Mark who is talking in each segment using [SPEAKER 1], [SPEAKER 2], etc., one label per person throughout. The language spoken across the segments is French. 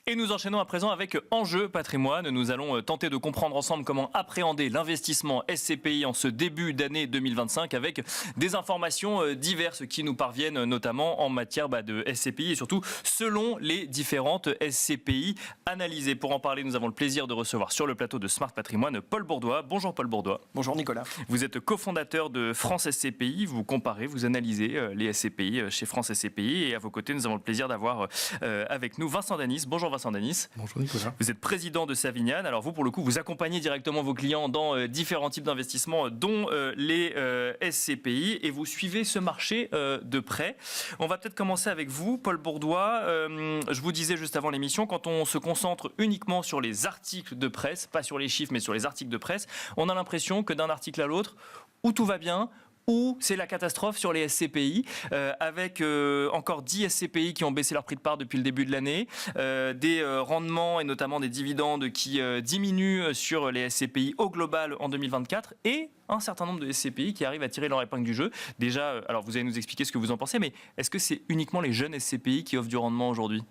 [SPEAKER 1] Et nous enchaînons à présent avec Enjeu Patrimoine. Nous allons tenter de comprendre ensemble comment appréhender l'investissement SCPI en ce début d'année 2025 avec des informations diverses qui nous parviennent notamment en matière de SCPI et surtout selon les différentes SCPI analysées. Pour en parler, nous avons le plaisir de recevoir sur le plateau de Smart Patrimoine Paul Bourdois. Bonjour Paul Bourdois.
[SPEAKER 2] Bonjour Nicolas.
[SPEAKER 1] Vous êtes cofondateur de France SCPI. Vous comparez, vous analysez les SCPI chez France SCPI. Et à vos côtés, nous avons le plaisir d'avoir avec nous Vincent Danis. Bonjour Vincent Danis.
[SPEAKER 3] Bonjour Nicolas.
[SPEAKER 1] Vous êtes président de Savignane. Alors vous, pour le coup, vous accompagnez directement vos clients dans différents types d'investissements, dont les SCPI, et vous suivez ce marché de près. On va peut-être commencer avec vous, Paul Bourdois. Je vous disais juste avant l'émission, quand on se concentre uniquement sur les articles de presse, pas sur les chiffres, mais sur les articles de presse, on a l'impression que d'un article à l'autre, où tout va bien, ou c'est la catastrophe sur les SCPI, avec encore 10 SCPI qui ont baissé leur prix de part depuis le début de l'année, des rendements et notamment des dividendes qui diminuent sur les SCPI au global en 2024, et un certain nombre de SCPI qui arrivent à tirer leur épingle du jeu. Déjà, alors vous allez nous expliquer ce que vous en pensez, mais est-ce que c'est uniquement les jeunes SCPI qui offrent du rendement aujourd'hui ?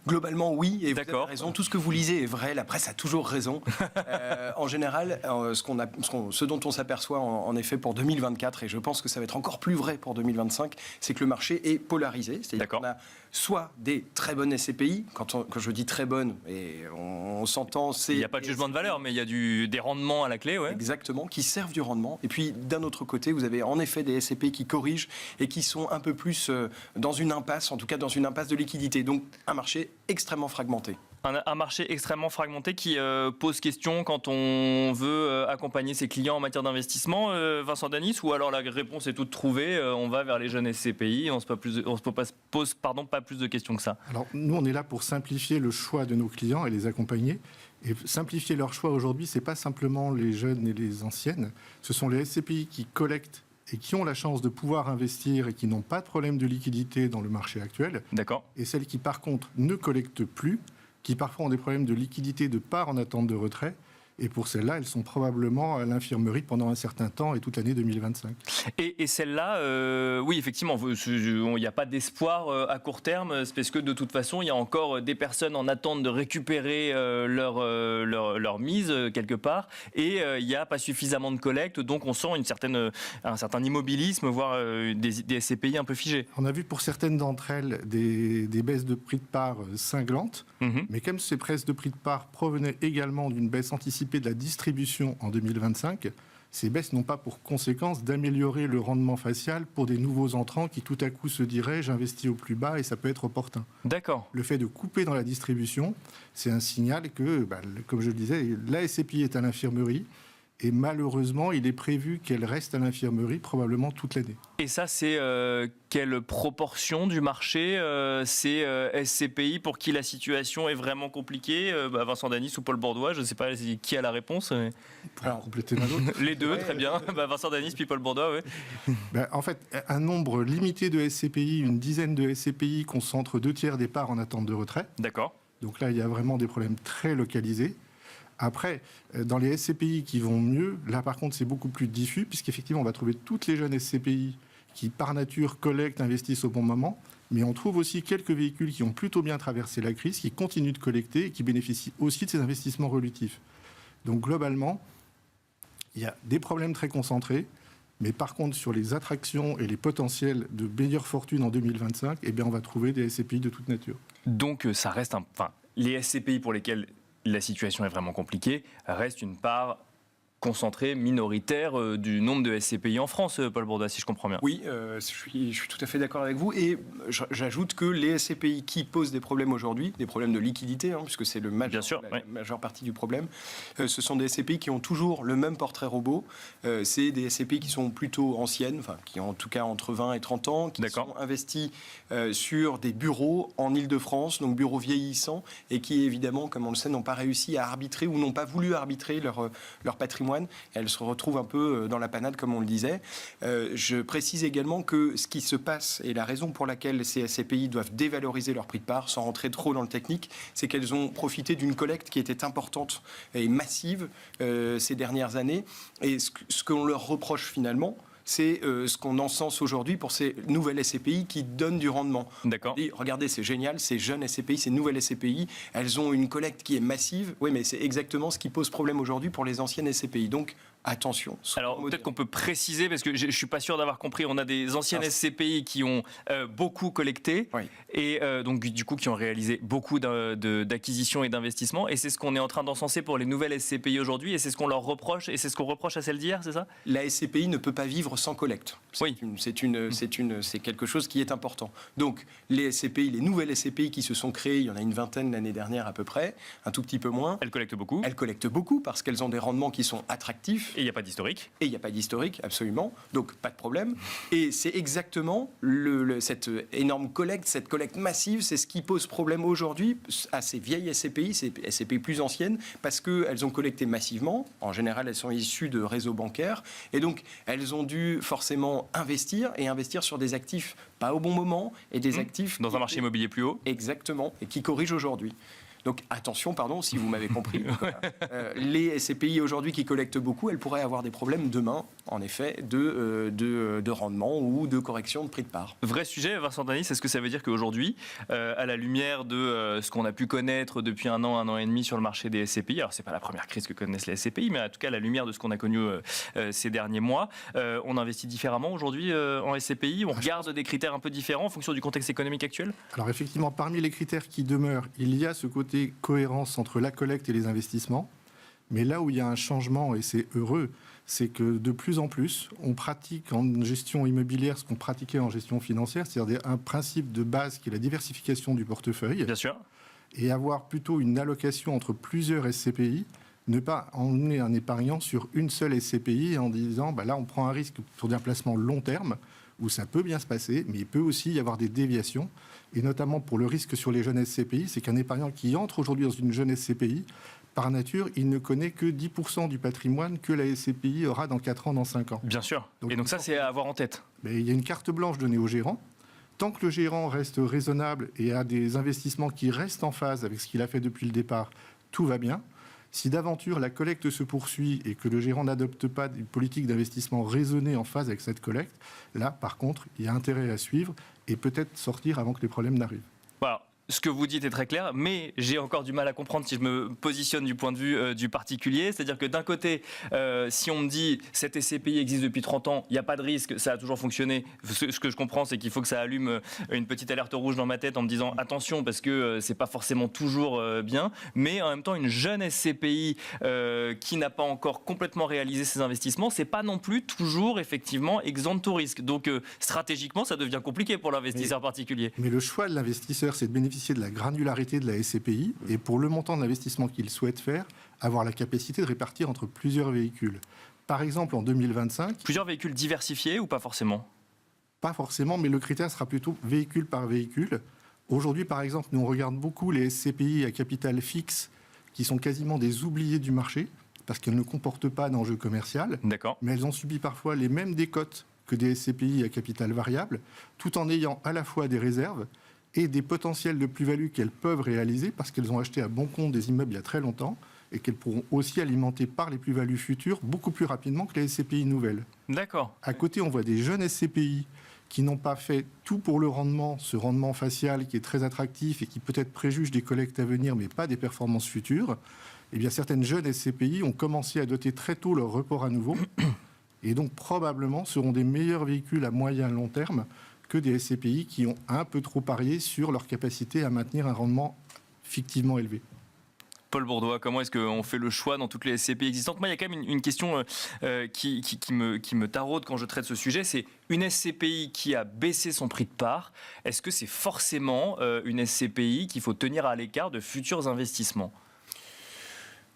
[SPEAKER 2] Globalement, oui, et vous avez raison. Tout ce que vous lisez est vrai. La presse a toujours raison. En général, ce dont on s'aperçoit en effet pour 2024, et je pense que ça va être encore plus vrai pour 2025, c'est que le marché est polarisé. C'est-à-dire qu'on a soit des très bonnes SCPI, quand je dis très bonnes, et on s'entend, c'est...
[SPEAKER 1] Il n'y a pas de jugement de valeur, mais il y a des rendements à la clé, ouais.
[SPEAKER 2] Exactement, qui servent du rendement. Et puis, d'un autre côté, vous avez en effet des SCPI qui corrigent et qui sont un peu plus dans une impasse, en tout cas dans une impasse de liquidité. Donc, un marché extrêmement fragmenté.
[SPEAKER 1] Un marché extrêmement fragmenté qui pose question quand on veut accompagner ses clients en matière d'investissement, Vincent Danis, ou alors la réponse est toute trouvée, on va vers les jeunes SCPI, on ne se pose pas plus de questions que ça.
[SPEAKER 3] Alors nous, on est là pour simplifier le choix de nos clients et les accompagner. Et simplifier leur choix aujourd'hui, ce n'est pas simplement les jeunes et les anciennes, ce sont les SCPI qui collectent et qui ont la chance de pouvoir investir et qui n'ont pas de problème de liquidité dans le marché actuel.
[SPEAKER 1] D'accord.
[SPEAKER 3] Et celles qui, par contre, ne collectent plus, qui parfois ont des problèmes de liquidité de part en attente de retrait. Et pour celles-là, elles sont probablement à l'infirmerie pendant un certain temps et toute l'année 2025.
[SPEAKER 1] Et celles-là, oui, effectivement, il n'y a pas d'espoir à court terme, c'est parce que de toute façon, il y a encore des personnes en attente de récupérer leur mise quelque part, et il n'y a pas suffisamment de collecte, donc on sent un certain immobilisme, voire des SCPI un peu figés.
[SPEAKER 3] On a vu pour certaines d'entre elles des baisses de prix de part cinglantes, mais comme ces baisses de prix de part provenaient également d'une baisse anticipée de la distribution en 2025, ces baisses n'ont pas pour conséquence d'améliorer le rendement facial pour des nouveaux entrants qui tout à coup se diraient « j'investis au plus bas et ça peut être opportun ».
[SPEAKER 1] D'accord.
[SPEAKER 3] Le fait de couper dans la distribution, c'est un signal que, comme je le disais, la SCPI est à l'infirmerie. Et malheureusement, il est prévu qu'elle reste à l'infirmerie probablement toute l'année.
[SPEAKER 1] Et ça, c'est quelle proportion du marché c'est SCPI pour qui la situation est vraiment compliquée, Vincent Danis ou Paul Bourdois, je ne sais pas qui a la réponse. Mais...
[SPEAKER 3] Pour compléter l'un l'autre.
[SPEAKER 1] Les deux, très bien. Vincent Danis puis Paul Bourdois, oui.
[SPEAKER 3] En fait, un nombre limité de SCPI, une dizaine de SCPI concentrent 2/3 des parts en attente de retrait.
[SPEAKER 1] D'accord.
[SPEAKER 3] Donc là, il y a vraiment des problèmes très localisés. Après, dans les SCPI qui vont mieux, là par contre c'est beaucoup plus diffus, puisqu'effectivement on va trouver toutes les jeunes SCPI qui par nature collectent, investissent au bon moment, mais on trouve aussi quelques véhicules qui ont plutôt bien traversé la crise, qui continuent de collecter et qui bénéficient aussi de ces investissements relatifs. Donc globalement, il y a des problèmes très concentrés, mais par contre sur les attractions et les potentiels de meilleure fortune en 2025, eh bien on va trouver des SCPI de toute nature.
[SPEAKER 1] Donc ça reste les SCPI pour lesquels la situation est vraiment compliquée, reste une part concentrée, minoritaire du nombre de SCPI en France, Paul Bourdois, si je comprends bien.
[SPEAKER 2] Oui, je suis tout à fait d'accord avec vous. Et j'ajoute que les SCPI qui posent des problèmes aujourd'hui, des problèmes de liquidité, puisque c'est la majeure partie du problème, ce sont des SCPI qui ont toujours le même portrait robot. C'est des SCPI qui sont plutôt anciennes, qui ont en tout cas entre 20 et 30 ans, qui sont investis sur des bureaux en Île-de-France, donc bureaux vieillissants, et qui évidemment, comme on le sait, n'ont pas réussi à arbitrer ou n'ont pas voulu arbitrer leur patrimoine. Elles se retrouvent un peu dans la panade, comme on le disait. Je précise également que ce qui se passe, et la raison pour laquelle ces SCPI doivent dévaloriser leur prix de part, sans rentrer trop dans le technique, c'est qu'elles ont profité d'une collecte qui était importante et massive ces dernières années. Et ce qu'on leur reproche finalement, c'est ce qu'on encense aujourd'hui pour ces nouvelles SCPI qui donnent du rendement.
[SPEAKER 1] D'accord.
[SPEAKER 2] Et regardez, c'est génial, ces jeunes SCPI, ces nouvelles SCPI, elles ont une collecte qui est massive. Oui, mais c'est exactement ce qui pose problème aujourd'hui pour les anciennes SCPI. Donc, attention.
[SPEAKER 1] Alors, peut-être qu'on peut préciser, parce que je ne suis pas sûr d'avoir compris, on a des anciennes SCPI qui ont beaucoup collecté, et donc du coup qui ont réalisé beaucoup d'acquisitions et d'investissements, et c'est ce qu'on est en train d'encenser pour les nouvelles SCPI aujourd'hui, et c'est ce qu'on leur reproche, et c'est ce qu'on reproche à celle d'hier, c'est ça?
[SPEAKER 2] La SCPI ne peut pas vivre sans collecte. C'est quelque chose qui est important. Donc, les SCPI, les nouvelles SCPI qui se sont créées, il y en a une vingtaine l'année dernière à peu près, un tout petit peu moins.
[SPEAKER 1] Elles collectent beaucoup.
[SPEAKER 2] Elles collectent beaucoup parce qu'elles ont des rendements qui sont attractifs.
[SPEAKER 1] Et il n'y a pas d'historique.
[SPEAKER 2] Et il n'y a pas d'historique, absolument. Donc, pas de problème. Et c'est exactement cette énorme collecte, cette collecte massive, c'est ce qui pose problème aujourd'hui à ces vieilles SCPI, ces SCPI plus anciennes, parce qu'elles ont collecté massivement. En général, elles sont issues de réseaux bancaires. Et donc, elles ont dû forcément investir sur des actifs pas au bon moment et des actifs...
[SPEAKER 1] Dans un marché immobilier plus haut.
[SPEAKER 2] Exactement. Et qui corrigent aujourd'hui. Donc attention, pardon, si vous m'avez compris. Les SCPI aujourd'hui qui collectent beaucoup, elles pourraient avoir des problèmes demain, en effet, de rendement ou de correction de prix de part.
[SPEAKER 1] Vrai sujet, Vincent Tanis, est-ce que ça veut dire qu'aujourd'hui, à la lumière de ce qu'on a pu connaître depuis un an et demi sur le marché des SCPI, alors c'est pas la première crise que connaissent les SCPI, mais en tout cas à la lumière de ce qu'on a connu ces derniers mois, on investit différemment aujourd'hui en SCPI, on regarde des critères un peu différents en fonction du contexte économique actuel?
[SPEAKER 3] Alors effectivement, parmi les critères qui demeurent, il y a ce côté cohérence entre la collecte et les investissements. Mais là où il y a un changement, et c'est heureux, c'est que de plus en plus, on pratique en gestion immobilière ce qu'on pratiquait en gestion financière, c'est-à-dire un principe de base qui est la diversification du portefeuille.
[SPEAKER 1] Bien sûr.
[SPEAKER 3] Et avoir plutôt une allocation entre plusieurs SCPI, ne pas emmener un épargnant sur une seule SCPI en disant là on prend un risque sur un placement long terme où ça peut bien se passer, mais il peut aussi y avoir des déviations. Et notamment pour le risque sur les jeunes SCPI, c'est qu'un épargnant qui entre aujourd'hui dans une jeune SCPI, par nature, il ne connaît que 10% du patrimoine que la SCPI aura dans 4 ans, dans 5 ans.
[SPEAKER 1] Bien sûr. Et donc ça, c'est à avoir en tête.
[SPEAKER 3] Mais il y a une carte blanche donnée au gérant. Tant que le gérant reste raisonnable et a des investissements qui restent en phase avec ce qu'il a fait depuis le départ, tout va bien. Si d'aventure la collecte se poursuit et que le gérant n'adopte pas une politique d'investissement raisonnée en phase avec cette collecte, là, par contre, il y a intérêt à suivre et peut-être sortir avant que les problèmes n'arrivent.
[SPEAKER 1] Voilà. Ce que vous dites est très clair, mais j'ai encore du mal à comprendre si je me positionne du point de vue du particulier. C'est-à-dire que d'un côté, si on me dit cette SCPI existe depuis 30 ans, il n'y a pas de risque, ça a toujours fonctionné. Ce que je comprends, c'est qu'il faut que ça allume une petite alerte rouge dans ma tête en me disant attention, parce que c'est pas forcément toujours bien. Mais en même temps, une jeune SCPI qui n'a pas encore complètement réalisé ses investissements, c'est pas non plus toujours effectivement exempt de tout risque. Donc stratégiquement, ça devient compliqué pour l'investisseur particulier.
[SPEAKER 3] Mais le choix de l'investisseur, c'est de bénéficier de la granularité de la SCPI et pour le montant d'investissement qu'il souhaite faire, avoir la capacité de répartir entre plusieurs véhicules. Par exemple, en 2025...
[SPEAKER 1] Plusieurs véhicules diversifiés ou pas forcément?
[SPEAKER 3] Pas forcément, mais le critère sera plutôt véhicule par véhicule. Aujourd'hui, par exemple, nous on regarde beaucoup les SCPI à capital fixe qui sont quasiment des oubliés du marché parce qu'elles ne comportent pas d'enjeu commercial.
[SPEAKER 1] D'accord.
[SPEAKER 3] Mais elles ont subi parfois les mêmes décotes que des SCPI à capital variable, tout en ayant à la fois des réserves et des potentiels de plus-value qu'elles peuvent réaliser parce qu'elles ont acheté à bon compte des immeubles il y a très longtemps et qu'elles pourront aussi alimenter par les plus-values futures beaucoup plus rapidement que les SCPI nouvelles.
[SPEAKER 1] D'accord.
[SPEAKER 3] À côté, on voit des jeunes SCPI qui n'ont pas fait tout pour le rendement, ce rendement facial qui est très attractif et qui peut-être préjuge des collectes à venir mais pas des performances futures. Eh bien, certaines jeunes SCPI ont commencé à doter très tôt leur report à nouveau et donc probablement seront des meilleurs véhicules à moyen et long terme que des SCPI qui ont un peu trop parié sur leur capacité à maintenir un rendement fictivement élevé.
[SPEAKER 1] Paul Bourdois, comment est-ce qu'on fait le choix dans toutes les SCPI existantes? Moi, il y a quand même une question qui me taraude quand je traite ce sujet, c'est une SCPI qui a baissé son prix de part. Est-ce que c'est forcément une SCPI qu'il faut tenir à l'écart de futurs investissements?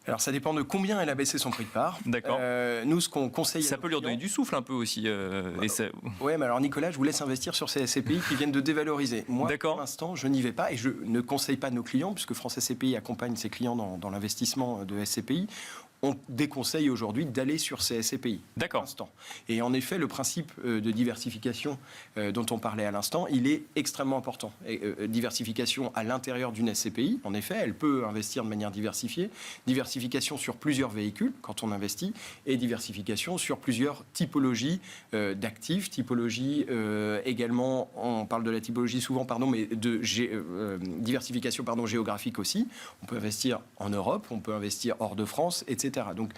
[SPEAKER 2] Alors, ça dépend de combien elle a baissé son prix de part.
[SPEAKER 1] D'accord.
[SPEAKER 2] Nous, ce qu'on conseille...
[SPEAKER 1] Ça peut lui redonner du souffle un peu aussi.
[SPEAKER 2] Oui, mais alors Nicolas, je vous laisse investir sur ces SCPI qui viennent de dévaloriser. Moi, pour l'instant, je n'y vais pas et je ne conseille pas nos clients, puisque France SCPI accompagne ses clients dans l'investissement de SCPI. on déconseille aujourd'hui d'aller sur ces SCPI.
[SPEAKER 1] D'accord.
[SPEAKER 2] Et en effet, le principe de diversification dont on parlait à l'instant, il est extrêmement important. Diversification à l'intérieur d'une SCPI, en effet, elle peut investir de manière diversifiée. Diversification sur plusieurs véhicules quand on investit, et diversification sur plusieurs typologies d'actifs, typologies également, on parle de la typologie souvent, mais de diversification géographique aussi. On peut investir en Europe, on peut investir hors de France, etc. Donc,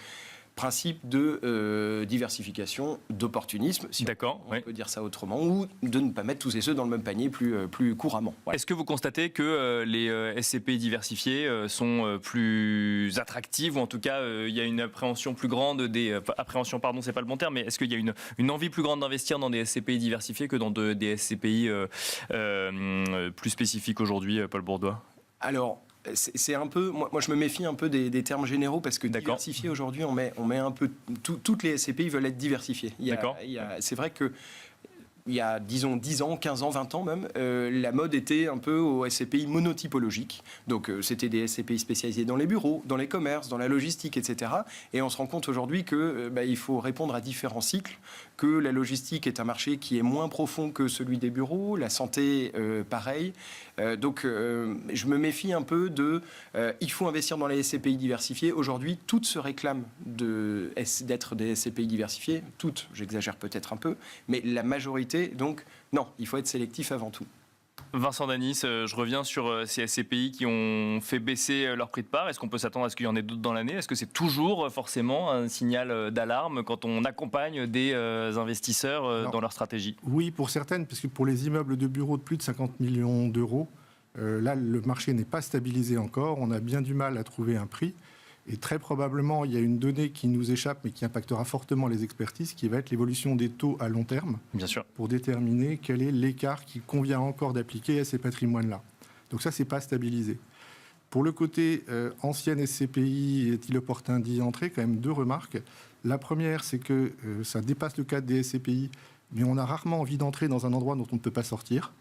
[SPEAKER 2] principe de diversification, d'opportunisme, si on peut dire ça autrement, ou de ne pas mettre tous ses œufs dans le même panier plus couramment.
[SPEAKER 1] Ouais. Est-ce que vous constatez que les SCPI diversifiés sont plus attractives, ou en tout cas il y a une appréhension plus grande appréhension, pardon, c'est pas le bon terme, mais est-ce qu'il y a une envie plus grande d'investir dans des SCPI diversifiés que dans des SCPI plus spécifiques aujourd'hui, Paul Bourdois?
[SPEAKER 2] Alors, c'est un peu, moi je me méfie un peu des termes généraux, parce que diversifié aujourd'hui, on met un peu toutes les SCPI veulent être diversifiées. C'est vrai que il y a, disons, 10 ans, 15 ans, 20 ans même, la mode était un peu aux SCPI monotypologiques. Donc, c'était des SCPI spécialisés dans les bureaux, dans les commerces, dans la logistique, etc. Et on se rend compte aujourd'hui qu'il faut répondre à différents cycles, que la logistique est un marché qui est moins profond que celui des bureaux, la santé, pareil. Donc, je me méfie un peu il faut investir dans les SCPI diversifiés. Aujourd'hui, toutes se réclament d'être des SCPI diversifiés. Toutes, j'exagère peut-être un peu, mais la majorité. Donc, non, il faut être sélectif avant tout.
[SPEAKER 1] Vincent Danis, je reviens sur ces SCPI qui ont fait baisser leur prix de part. Est-ce qu'on peut s'attendre à ce qu'il y en ait d'autres dans l'année? Est-ce que c'est toujours forcément un signal d'alarme quand on accompagne des investisseurs dans leur stratégie?
[SPEAKER 3] Oui, pour certaines, parce que pour les immeubles de bureaux de plus de 50 millions d'euros, là, le marché n'est pas stabilisé encore. On a bien du mal à trouver un prix. Et très probablement, il y a une donnée qui nous échappe, mais qui impactera fortement les expertises, qui va être l'évolution des taux à long terme,
[SPEAKER 1] bien sûr,
[SPEAKER 3] pour déterminer quel est l'écart qu'il convient encore d'appliquer à ces patrimoines-là. Donc ça, c'est pas stabilisé. Pour le côté ancienne SCPI, est-il opportun d'y entrer? Quand même 2 remarques. La première, c'est que ça dépasse le cadre des SCPI, mais on a rarement envie d'entrer dans un endroit dont on ne peut pas sortir.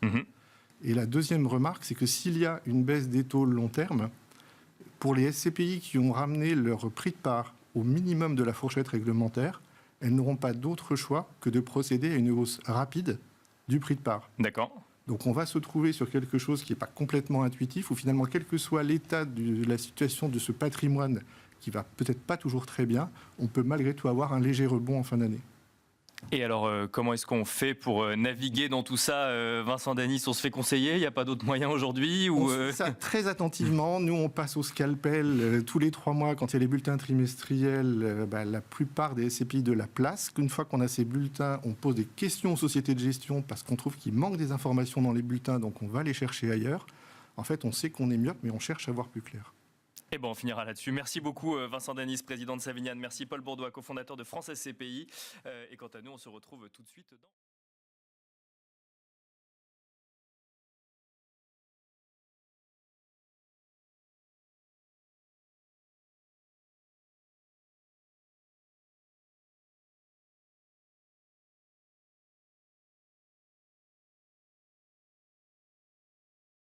[SPEAKER 3] Et la deuxième remarque, c'est que s'il y a une baisse des taux long terme, pour les SCPI qui ont ramené leur prix de part au minimum de la fourchette réglementaire, elles n'auront pas d'autre choix que de procéder à une hausse rapide du prix de part.
[SPEAKER 1] D'accord.
[SPEAKER 3] Donc on va se trouver sur quelque chose qui n'est pas complètement intuitif, où finalement, quel que soit l'état de la situation de ce patrimoine, qui va peut-être pas toujours très bien, on peut malgré tout avoir un léger rebond en fin d'année.
[SPEAKER 1] Et alors, comment est-ce qu'on fait pour naviguer dans tout ça, Vincent Danis? On se fait conseiller? Il n'y a pas d'autre moyen aujourd'hui
[SPEAKER 3] On fait ça très attentivement. Nous, on passe au scalpel tous les 3 mois quand il y a les bulletins trimestriels. La plupart des SCPI de la place. Une fois qu'on a ces bulletins, on pose des questions aux sociétés de gestion parce qu'on trouve qu'il manque des informations dans les bulletins, donc on va les chercher ailleurs. En fait, on sait qu'on est myope, mais on cherche à voir plus clair.
[SPEAKER 1] Et on finira là-dessus. Merci beaucoup Vincent Danis, président de Savignan. Merci Paul Bourdois, cofondateur de France SCPI. Et quant à nous, on se retrouve tout de suite dans...